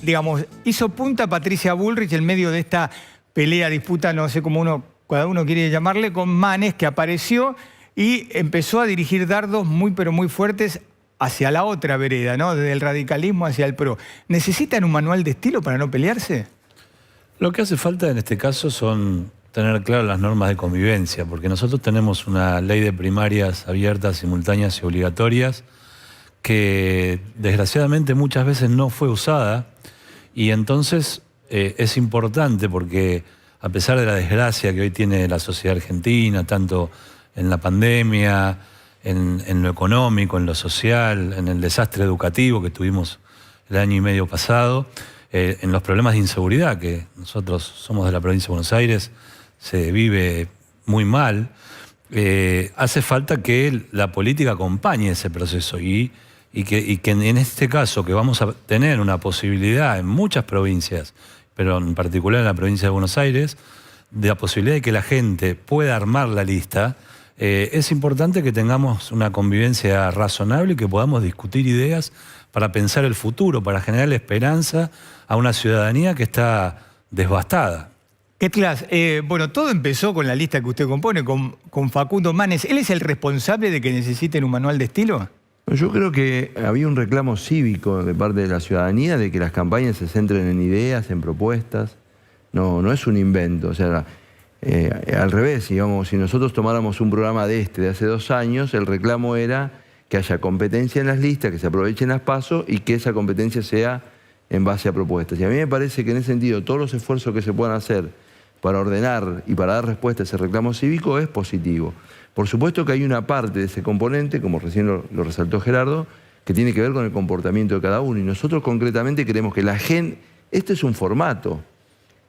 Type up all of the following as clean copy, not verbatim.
digamos, hizo punta Patricia Bullrich en medio de esta pelea, disputa, no sé cómo cada uno quiere llamarle, con Manes, que apareció y empezó a dirigir dardos muy, pero muy fuertes hacia la otra vereda, ¿no? Desde el radicalismo hacia el PRO. ¿Necesitan un manual de estilo para no pelearse? Lo que hace falta en este caso son tener claras las normas de convivencia, porque nosotros tenemos una ley de primarias abiertas, simultáneas y obligatorias que desgraciadamente muchas veces no fue usada, y entonces es importante porque a pesar de la desgracia que hoy tiene la sociedad argentina, tanto en la pandemia, en lo económico, en lo social, en el desastre educativo que tuvimos el año y medio pasado, en los problemas de inseguridad, que nosotros somos de la provincia de Buenos Aires, se vive muy mal, hace falta que la política acompañe ese proceso y que en este caso, que vamos a tener una posibilidad en muchas provincias, pero en particular en la provincia de Buenos Aires, de la posibilidad de que la gente pueda armar la lista, es importante que tengamos una convivencia razonable y que podamos discutir ideas para pensar el futuro, para generar esperanza a una ciudadanía que está devastada. Bueno, todo empezó con la lista que usted compone, con Facundo Manes. ¿Él es el responsable de que necesiten un manual de estilo? Yo creo que había un reclamo cívico de parte de la ciudadanía de que las campañas se centren en ideas, en propuestas. No es un invento. O sea, al revés, digamos, si nosotros tomáramos un programa de hace 2 años, el reclamo era que haya competencia en las listas, que se aprovechen las PASO y que esa competencia sea en base a propuestas. Y a mí me parece que en ese sentido todos los esfuerzos que se puedan hacer para ordenar y para dar respuesta a ese reclamo cívico es positivo. Por supuesto que hay una parte de ese componente, como recién lo resaltó Gerardo, que tiene que ver con el comportamiento de cada uno. Y nosotros concretamente queremos que la agenda, este es un formato,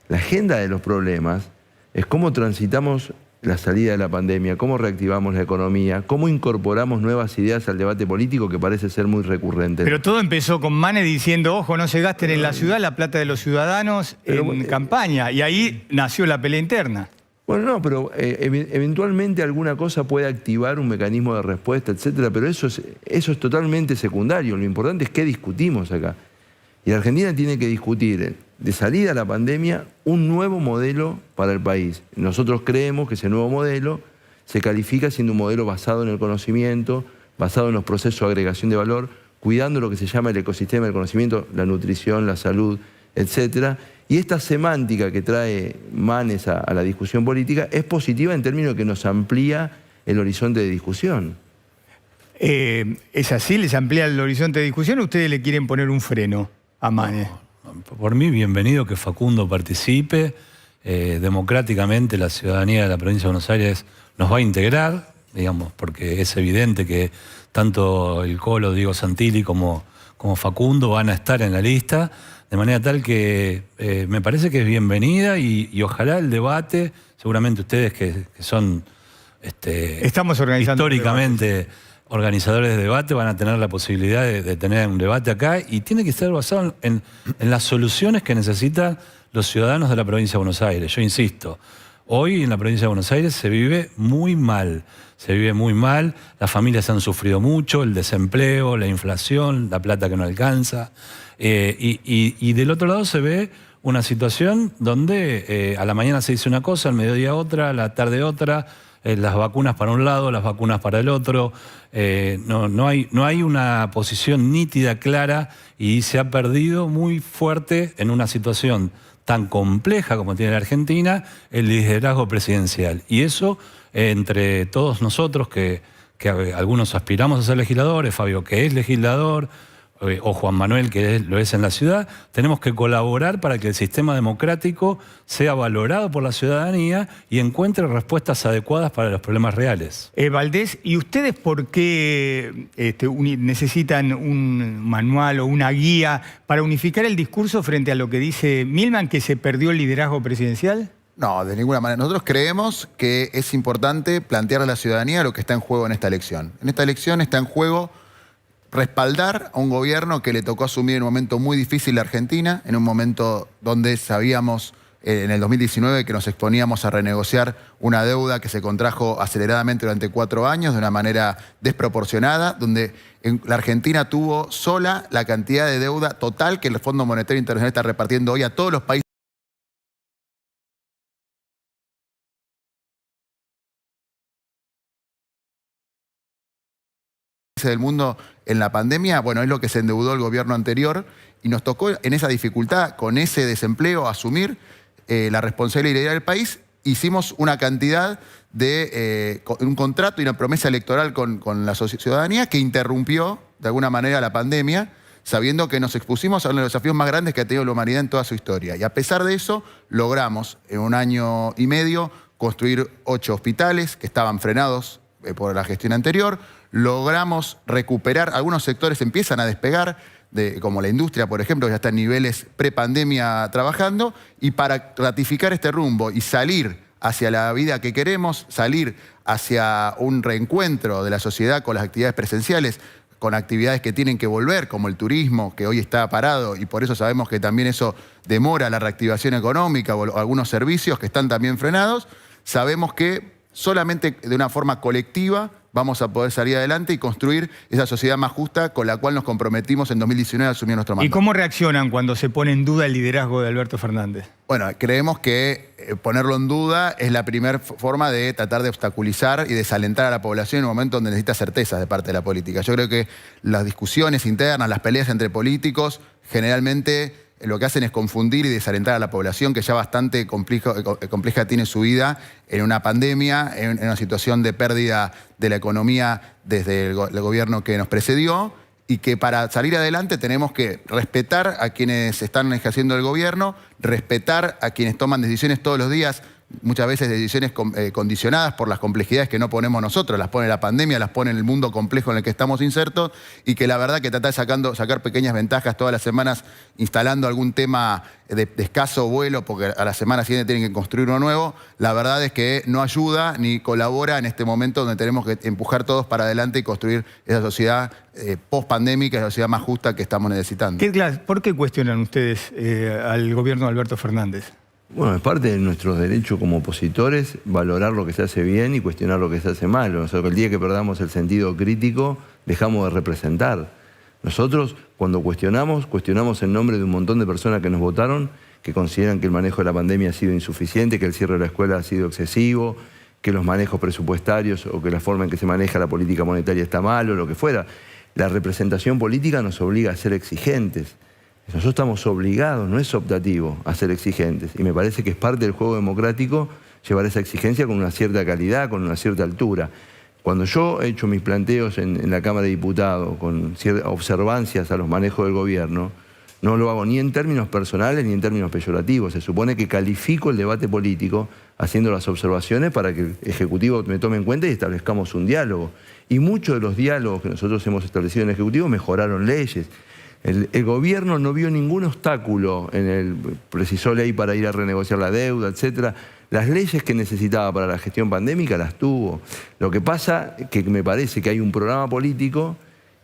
la agenda de los problemas es cómo transitamos la salida de la pandemia, cómo reactivamos la economía, cómo incorporamos nuevas ideas al debate político que parece ser muy recurrente. Pero todo empezó con Manes diciendo, ojo, no se gasten en la ciudad la plata de los ciudadanos en campaña. Y ahí nació la pelea interna. Bueno, no, pero eventualmente alguna cosa puede activar un mecanismo de respuesta, etcétera, pero eso es totalmente secundario. Lo importante es qué discutimos acá. Y la Argentina tiene que discutir, de salida a la pandemia, un nuevo modelo para el país. Nosotros creemos que ese nuevo modelo se califica siendo un modelo basado en el conocimiento, basado en los procesos de agregación de valor, cuidando lo que se llama el ecosistema del conocimiento, la nutrición, la salud, etcétera. Y esta semántica que trae Manes a la discusión política es positiva en términos de que nos amplía el horizonte de discusión. ¿Es así? ¿Les amplía el horizonte de discusión o ustedes le quieren poner un freno a Manes? No, por mí, bienvenido que Facundo participe. Democráticamente la ciudadanía de la provincia de Buenos Aires nos va a integrar, digamos, porque es evidente que tanto el Colo, Diego Santilli, como Facundo van a estar en la lista, de manera tal que me parece que es bienvenida y ojalá el debate, seguramente ustedes que son Estamos organizando históricamente organizadores de debate, van a tener la posibilidad de tener un debate acá y tiene que estar basado en las soluciones que necesitan los ciudadanos de la provincia de Buenos Aires. Yo insisto, hoy en la provincia de Buenos Aires se vive muy mal. Se vive muy mal, las familias han sufrido mucho, el desempleo, la inflación, la plata que no alcanza. Y del otro lado se ve una situación donde a la mañana se dice una cosa, al mediodía otra, a la tarde otra, las vacunas para un lado, las vacunas para el otro. No hay una posición nítida, clara, y se ha perdido muy fuerte en una situación tan compleja como tiene la Argentina, el liderazgo presidencial. Y eso, entre todos nosotros, que algunos aspiramos a ser legisladores, Fabio, que es legislador, o Juan Manuel, que lo es en la ciudad, tenemos que colaborar para que el sistema democrático sea valorado por la ciudadanía y encuentre respuestas adecuadas para los problemas reales. Valdés, ¿y ustedes por qué necesitan un manual o una guía para unificar el discurso frente a lo que dice Milman, que se perdió el liderazgo presidencial? No, de ninguna manera. Nosotros creemos que es importante plantear a la ciudadanía lo que está en juego en esta elección. En esta elección está en juego respaldar a un gobierno que le tocó asumir en un momento muy difícil a Argentina, en un momento donde sabíamos en el 2019 que nos exponíamos a renegociar una deuda que se contrajo aceleradamente durante 4 años de una manera desproporcionada, donde la Argentina tuvo sola la cantidad de deuda total que el Fondo Monetario Internacional está repartiendo hoy a todos los países del mundo en la pandemia. Bueno, es lo que se endeudó el gobierno anterior y nos tocó en esa dificultad, con ese desempleo, asumir la responsabilidad del país. Hicimos una cantidad de un contrato y una promesa electoral con la ciudadanía que interrumpió de alguna manera la pandemia, sabiendo que nos expusimos a uno de los desafíos más grandes que ha tenido la humanidad en toda su historia. Y a pesar de eso, logramos en 1 año y medio construir 8 hospitales que estaban frenados por la gestión anterior. Logramos recuperar, algunos sectores empiezan a despegar, como la industria, por ejemplo, que ya está en niveles prepandemia trabajando, y para ratificar este rumbo y salir hacia la vida que queremos, salir hacia un reencuentro de la sociedad con las actividades presenciales, con actividades que tienen que volver, como el turismo, que hoy está parado, y por eso sabemos que también eso demora la reactivación económica, o algunos servicios que están también frenados. Sabemos que solamente de una forma colectiva vamos a poder salir adelante y construir esa sociedad más justa con la cual nos comprometimos en 2019 a asumir nuestro mandato. ¿Y cómo reaccionan cuando se pone en duda el liderazgo de Alberto Fernández? Bueno, creemos que ponerlo en duda es la primera forma de tratar de obstaculizar y desalentar a la población en un momento donde necesita certezas de parte de la política. Yo creo que las discusiones internas, las peleas entre políticos, generalmente lo que hacen es confundir y desalentar a la población, que ya bastante compleja tiene su vida en una pandemia, en una situación de pérdida de la economía desde el gobierno que nos precedió, y que para salir adelante tenemos que respetar a quienes están ejerciendo el gobierno, respetar a quienes toman decisiones todos los días, muchas veces decisiones condicionadas por las complejidades que no ponemos nosotros, las pone la pandemia, las pone el mundo complejo en el que estamos insertos, y que la verdad que trata de sacar pequeñas ventajas todas las semanas instalando algún tema de escaso vuelo, porque a la semana siguiente tienen que construir uno nuevo, la verdad es que no ayuda ni colabora en este momento donde tenemos que empujar todos para adelante y construir esa sociedad post-pandémica, esa sociedad más justa que estamos necesitando. ¿Por qué cuestionan ustedes al gobierno de Alberto Fernández? Bueno, es parte de nuestros derechos como opositores valorar lo que se hace bien y cuestionar lo que se hace mal. Nosotros, el día que perdamos el sentido crítico, dejamos de representar. Nosotros, cuando cuestionamos en nombre de un montón de personas que nos votaron, que consideran que el manejo de la pandemia ha sido insuficiente, que el cierre de la escuela ha sido excesivo, que los manejos presupuestarios o que la forma en que se maneja la política monetaria está mal o lo que fuera. La representación política nos obliga a ser exigentes. Nosotros estamos obligados, no es optativo, a ser exigentes. Y me parece que es parte del juego democrático llevar esa exigencia con una cierta calidad, con una cierta altura. Cuando yo he hecho mis planteos en la Cámara de Diputados, con ciertas observancias a los manejos del gobierno, no lo hago ni en términos personales ni en términos peyorativos. Se supone que califico el debate político haciendo las observaciones para que el Ejecutivo me tome en cuenta y establezcamos un diálogo. Y muchos de los diálogos que nosotros hemos establecido en el Ejecutivo mejoraron leyes. El gobierno no vio ningún obstáculo en el precisó ley para ir a renegociar la deuda, etc. Las leyes que necesitaba para la gestión pandémica las tuvo. Lo que pasa es que me parece que hay un programa político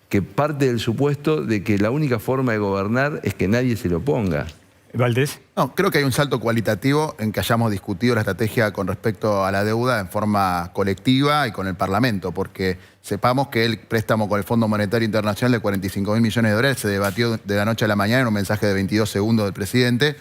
que parte del supuesto de que la única forma de gobernar es que nadie se lo oponga. ¿Valdés? No, creo que hay un salto cualitativo en que hayamos discutido la estrategia con respecto a la deuda en forma colectiva y con el Parlamento, porque sepamos que el préstamo con el Fondo Monetario Internacional de 45.000 millones de dólares se debatió de la noche a la mañana en un mensaje de 22 segundos del presidente,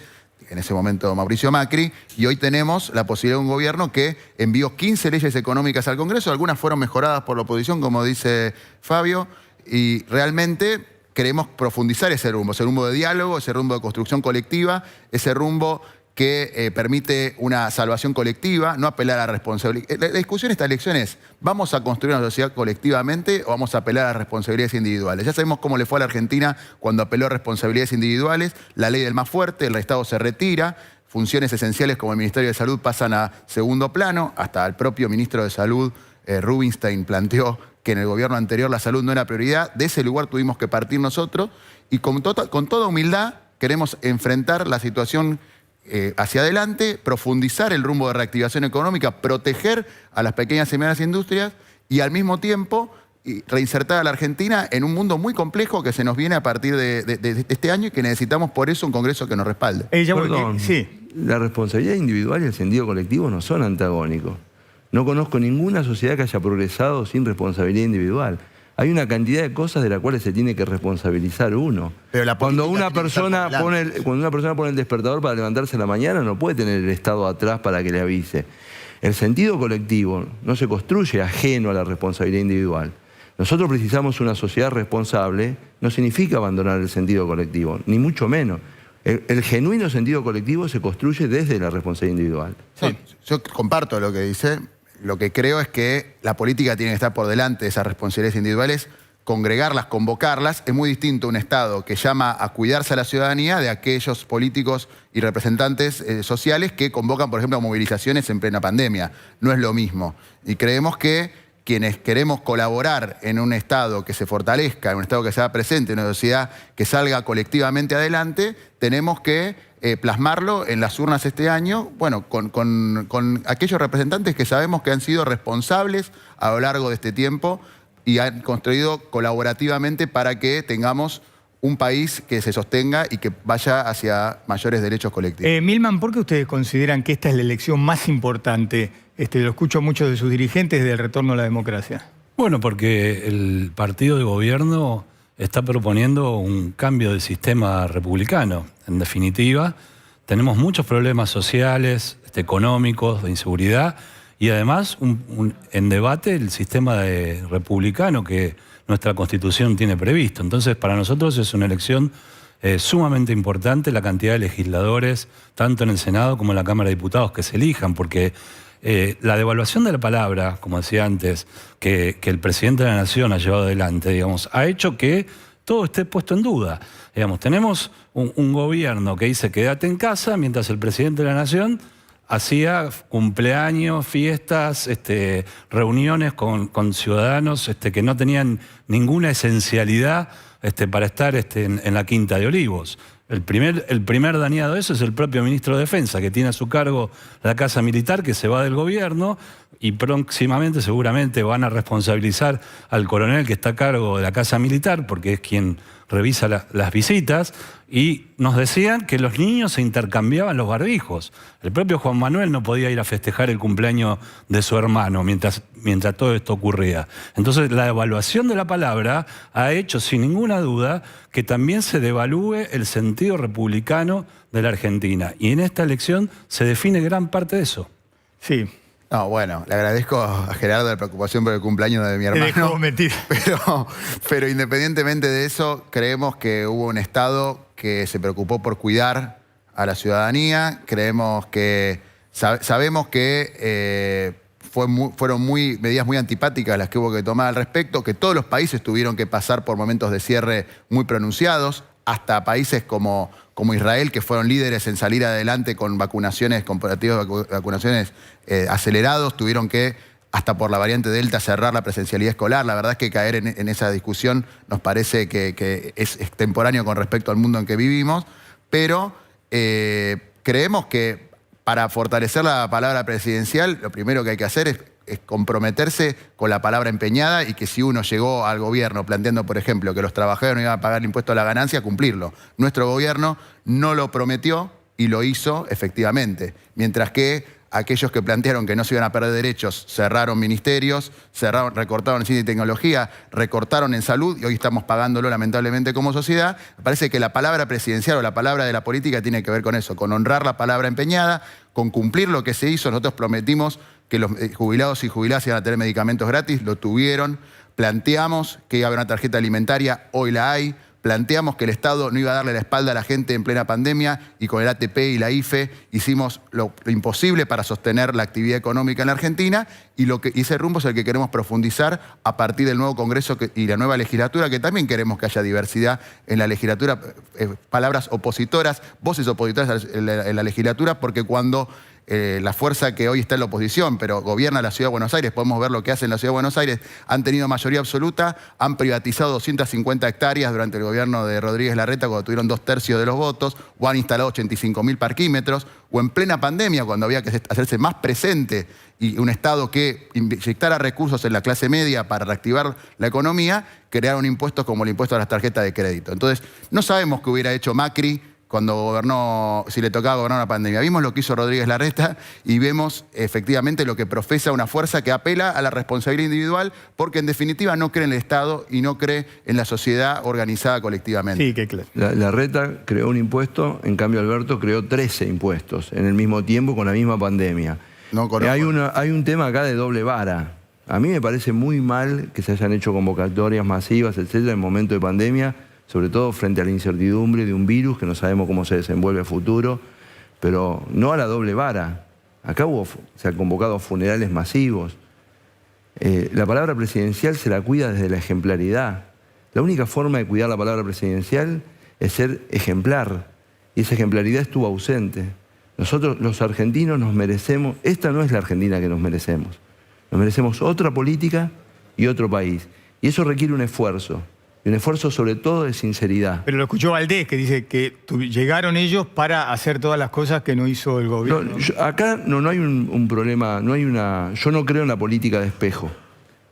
en ese momento Mauricio Macri, y hoy tenemos la posibilidad de un gobierno que envió 15 leyes económicas al Congreso, algunas fueron mejoradas por la oposición, como dice Fabio, y realmente queremos profundizar ese rumbo de diálogo, ese rumbo de construcción colectiva, ese rumbo que permite una salvación colectiva, no apelar a responsabilidad. La discusión de esta elección es, ¿vamos a construir una sociedad colectivamente o vamos a apelar a responsabilidades individuales? Ya sabemos cómo le fue a la Argentina cuando apeló a responsabilidades individuales, la ley del más fuerte, el Estado se retira, funciones esenciales como el Ministerio de Salud pasan a segundo plano, hasta el propio ministro de Salud, Rubinstein, planteó que en el gobierno anterior la salud no era prioridad. De ese lugar tuvimos que partir nosotros y con toda humildad queremos enfrentar la situación hacia adelante, profundizar el rumbo de reactivación económica, proteger a las pequeñas y medianas industrias y al mismo tiempo reinsertar a la Argentina en un mundo muy complejo que se nos viene a partir de este año y que necesitamos por eso un Congreso que nos respalde. Perdón, sí. la responsabilidad individual y el sentido colectivo no son antagónicos. No conozco ninguna sociedad que haya progresado sin responsabilidad individual. Hay una cantidad de cosas de las cuales se tiene que responsabilizar uno. Pero la cuando política una tiene que estar persona por delante. cuando una persona pone el despertador para levantarse en la mañana, no puede tener el Estado atrás para que le avise. El sentido colectivo no se construye ajeno a la responsabilidad individual. Nosotros precisamos una sociedad responsable, no significa abandonar el sentido colectivo, ni mucho menos. El genuino sentido colectivo se construye desde la responsabilidad individual. Sí, yo comparto lo que dice. Lo que creo es que la política tiene que estar por delante de esas responsabilidades individuales, congregarlas, convocarlas. Es muy distinto un Estado que llama a cuidarse a la ciudadanía de aquellos políticos y representantes sociales que convocan, por ejemplo, a movilizaciones en plena pandemia. No es lo mismo. Y creemos que quienes queremos colaborar en un Estado que se fortalezca, en un Estado que sea presente, en una sociedad que salga colectivamente adelante, tenemos que plasmarlo en las urnas este año, bueno, con aquellos representantes que sabemos que han sido responsables a lo largo de este tiempo y han construido colaborativamente para que tengamos un país que se sostenga y que vaya hacia mayores derechos colectivos. Milman, ¿por qué ustedes consideran que esta es la elección más importante? Lo escucho mucho de sus dirigentes del retorno a la democracia. Bueno, porque el partido de gobierno está proponiendo un cambio del sistema republicano. En definitiva, tenemos muchos problemas sociales, económicos, de inseguridad y además en debate el sistema republicano que nuestra Constitución tiene previsto. Entonces, para nosotros es una elección sumamente importante la cantidad de legisladores, tanto en el Senado como en la Cámara de Diputados, que se elijan, porque la devaluación de la palabra, como decía antes, que el presidente de la Nación ha llevado adelante, digamos, ha hecho que todo esté puesto en duda. Digamos, tenemos un gobierno que dice quédate en casa, mientras el presidente de la Nación hacía cumpleaños, fiestas, reuniones con ciudadanos que no tenían ninguna esencialidad para estar en la Quinta de Olivos. El primer dañado de eso es el propio ministro de Defensa, que tiene a su cargo la Casa Militar, que se va del gobierno y próximamente seguramente van a responsabilizar al coronel que está a cargo de la Casa Militar, porque es quien revisa las visitas, y nos decían que los niños se intercambiaban los barbijos. El propio Juan Manuel no podía ir a festejar el cumpleaños de su hermano mientras todo esto ocurría. Entonces, la devaluación de la palabra ha hecho, sin ninguna duda, que también se devalúe el sentido republicano de la Argentina. Y en esta elección se define gran parte de eso. Sí. No, bueno, le agradezco a Gerardo la preocupación por el cumpleaños de mi Te hermano. dejo metido. Pero independientemente de eso, creemos que hubo un Estado que se preocupó por cuidar a la ciudadanía. Creemos que sabemos que fueron medidas muy antipáticas las que hubo que tomar al respecto, que todos los países tuvieron que pasar por momentos de cierre muy pronunciados, hasta países como Israel, que fueron líderes en salir adelante con vacunaciones, comparativos de vacunaciones acelerados, tuvieron que, hasta por la variante Delta, cerrar la presencialidad escolar. La verdad es que caer en esa discusión nos parece que es extemporáneo con respecto al mundo en que vivimos, pero creemos que para fortalecer la palabra presidencial, lo primero que hay que hacer es comprometerse con la palabra empeñada y que si uno llegó al gobierno planteando, por ejemplo, que los trabajadores no iban a pagar el impuesto a la ganancia, cumplirlo. Nuestro gobierno no lo prometió y lo hizo efectivamente. Mientras que aquellos que plantearon que no se iban a perder derechos cerraron ministerios, recortaron en ciencia y tecnología, recortaron en salud y hoy estamos pagándolo lamentablemente como sociedad. Me parece que la palabra presidencial o la palabra de la política tiene que ver con eso, con honrar la palabra empeñada, con cumplir lo que se hizo. Nosotros prometimos que los jubilados y jubiladas iban a tener medicamentos gratis, lo tuvieron. Planteamos que iba a haber una tarjeta alimentaria, hoy la hay. Planteamos que el Estado no iba a darle la espalda a la gente en plena pandemia y con el ATP y la IFE hicimos lo imposible para sostener la actividad económica en la Argentina y ese rumbo es el que queremos profundizar a partir del nuevo Congreso y la nueva legislatura, que también queremos que haya diversidad en la legislatura, palabras opositoras, voces opositoras en la legislatura, porque cuando la fuerza que hoy está en la oposición, pero gobierna la Ciudad de Buenos Aires, podemos ver lo que hacen en la Ciudad de Buenos Aires, han tenido mayoría absoluta, han privatizado 250 hectáreas durante el gobierno de Rodríguez Larreta cuando tuvieron 2/3 de los votos, o han instalado 85.000 parquímetros, o en plena pandemia cuando había que hacerse más presente y un Estado que inyectara recursos en la clase media para reactivar la economía, crearon impuestos como el impuesto a las tarjetas de crédito. Entonces, no sabemos qué hubiera hecho Macri cuando gobernó, si le tocaba gobernar una pandemia. Vimos lo que hizo Rodríguez Larreta y vemos efectivamente lo que profesa una fuerza que apela a la responsabilidad individual porque en definitiva no cree en el Estado y no cree en la sociedad organizada colectivamente. Sí, que claro. Larreta creó un impuesto, en cambio Alberto creó 13 impuestos en el mismo tiempo con la misma pandemia. No conozco. Hay un tema acá de doble vara. A mí me parece muy mal que se hayan hecho convocatorias masivas, etcétera, en momento de pandemia, sobre todo frente a la incertidumbre de un virus que no sabemos cómo se desenvuelve a futuro, pero no a la doble vara. Acá se han convocado funerales masivos. La palabra presidencial se la cuida desde la ejemplaridad. La única forma de cuidar la palabra presidencial es ser ejemplar, y esa ejemplaridad estuvo ausente. Nosotros, los argentinos, nos merecemos, esta no es la Argentina que nos merecemos. Nos merecemos otra política y otro país. Y eso requiere un esfuerzo. Y un esfuerzo sobre todo de sinceridad. Pero lo escuchó Valdés, que dice que llegaron ellos para hacer todas las cosas que no hizo el gobierno. Acá no hay un problema, yo no creo en la política de espejo.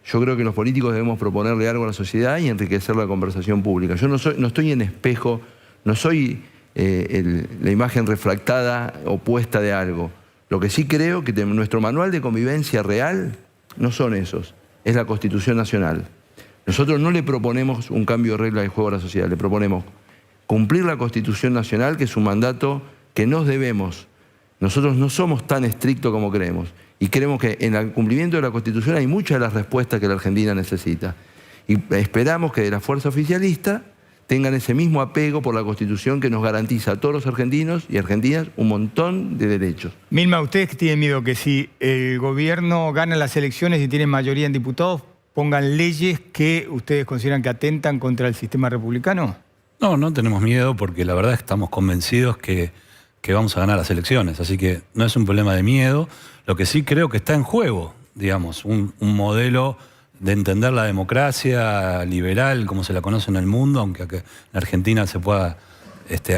Yo creo que los políticos debemos proponerle algo a la sociedad y enriquecer la conversación pública. Yo no estoy en espejo, no soy la imagen refractada opuesta de algo. Lo que sí creo que nuestro manual de convivencia real no son esos, es la Constitución Nacional. Nosotros no le proponemos un cambio de regla de juego a la sociedad, le proponemos cumplir la Constitución Nacional, que es un mandato que nos debemos. Nosotros no somos tan estrictos como creemos y creemos que en el cumplimiento de la Constitución hay muchas de las respuestas que la Argentina necesita. Y esperamos que de la fuerza oficialista tengan ese mismo apego por la Constitución que nos garantiza a todos los argentinos y argentinas un montón de derechos. Milma, ¿ustedes tienen miedo que si el gobierno gana las elecciones y tiene mayoría en diputados, pongan leyes que ustedes consideran que atentan contra el sistema republicano? No, no tenemos miedo porque la verdad es que estamos convencidos que vamos a ganar las elecciones. Así que no es un problema de miedo. Lo que sí creo que está en juego, digamos, un modelo de entender la democracia liberal como se la conoce en el mundo, aunque en Argentina se pueda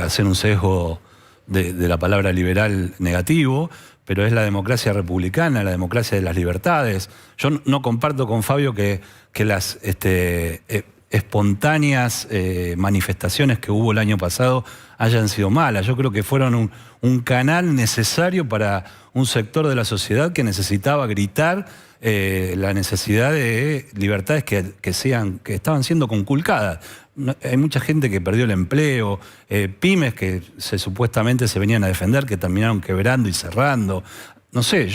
hacer un sesgo de la palabra liberal negativo, pero es la democracia republicana, la democracia de las libertades. Yo no comparto con Fabio que las espontáneas manifestaciones que hubo el año pasado hayan sido malas. Yo creo que fueron un canal necesario para un sector de la sociedad que necesitaba gritar la necesidad de libertades que estaban siendo conculcadas. Hay mucha gente que perdió el empleo, pymes que supuestamente se venían a defender, que terminaron quebrando y cerrando. No sé,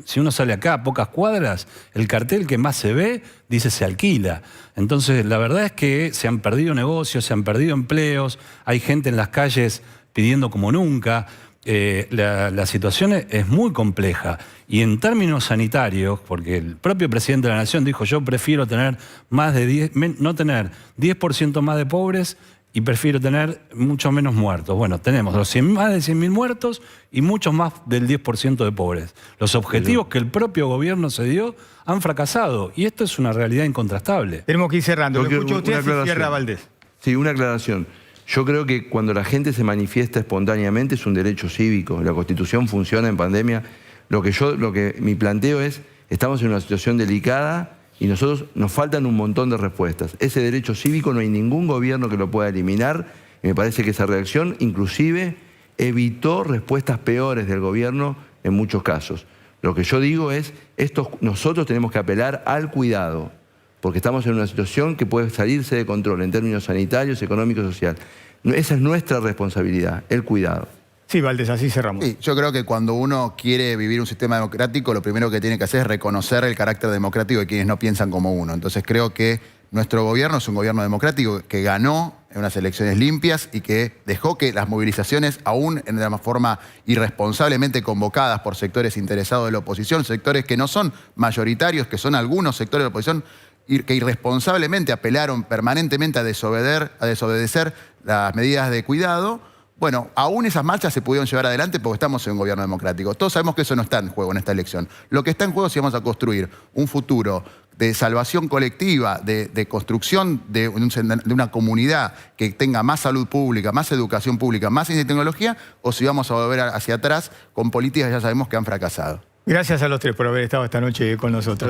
si uno sale acá a pocas cuadras, el cartel que más se ve dice se alquila. Entonces, la verdad es que se han perdido negocios, se han perdido empleos, hay gente en las calles pidiendo como nunca. La situación es muy compleja y en términos sanitarios, porque el propio presidente de la Nación dijo yo prefiero tener no tener 10% más de pobres y prefiero tener mucho menos muertos. Bueno, tenemos más de 100.000 muertos y muchos más del 10% de pobres. Los objetivos que el propio gobierno se dio han fracasado y esto es una realidad incontrastable. Tenemos que ir cerrando. Lo escucho usted, así cierra Valdés. Sí, una aclaración. Yo creo que cuando la gente se manifiesta espontáneamente es un derecho cívico. La Constitución funciona en pandemia. Mi planteo es, estamos en una situación delicada y nos faltan un montón de respuestas. Ese derecho cívico no hay ningún gobierno que lo pueda eliminar. Y me parece que esa reacción inclusive evitó respuestas peores del gobierno en muchos casos. Lo que yo digo es, nosotros tenemos que apelar al cuidado, porque estamos en una situación que puede salirse de control en términos sanitarios, económicos y social. Esa es nuestra responsabilidad, el cuidado. Sí, Valdés, así cerramos. Sí, yo creo que cuando uno quiere vivir un sistema democrático, lo primero que tiene que hacer es reconocer el carácter democrático de quienes no piensan como uno. Entonces creo que nuestro gobierno es un gobierno democrático que ganó en unas elecciones limpias y que dejó que las movilizaciones, aún en una forma irresponsablemente convocadas por sectores interesados de la oposición, sectores que no son mayoritarios, que son algunos sectores de la oposición, que irresponsablemente apelaron permanentemente a desobedecer las medidas de cuidado. Bueno, aún esas marchas se pudieron llevar adelante porque estamos en un gobierno democrático. Todos sabemos que eso no está en juego en esta elección. Lo que está en juego es si vamos a construir un futuro de salvación colectiva, de construcción de una comunidad que tenga más salud pública, más educación pública, más ciencia y tecnología, o si vamos a volver hacia atrás con políticas que ya sabemos que han fracasado. Gracias a los tres por haber estado esta noche con nosotros.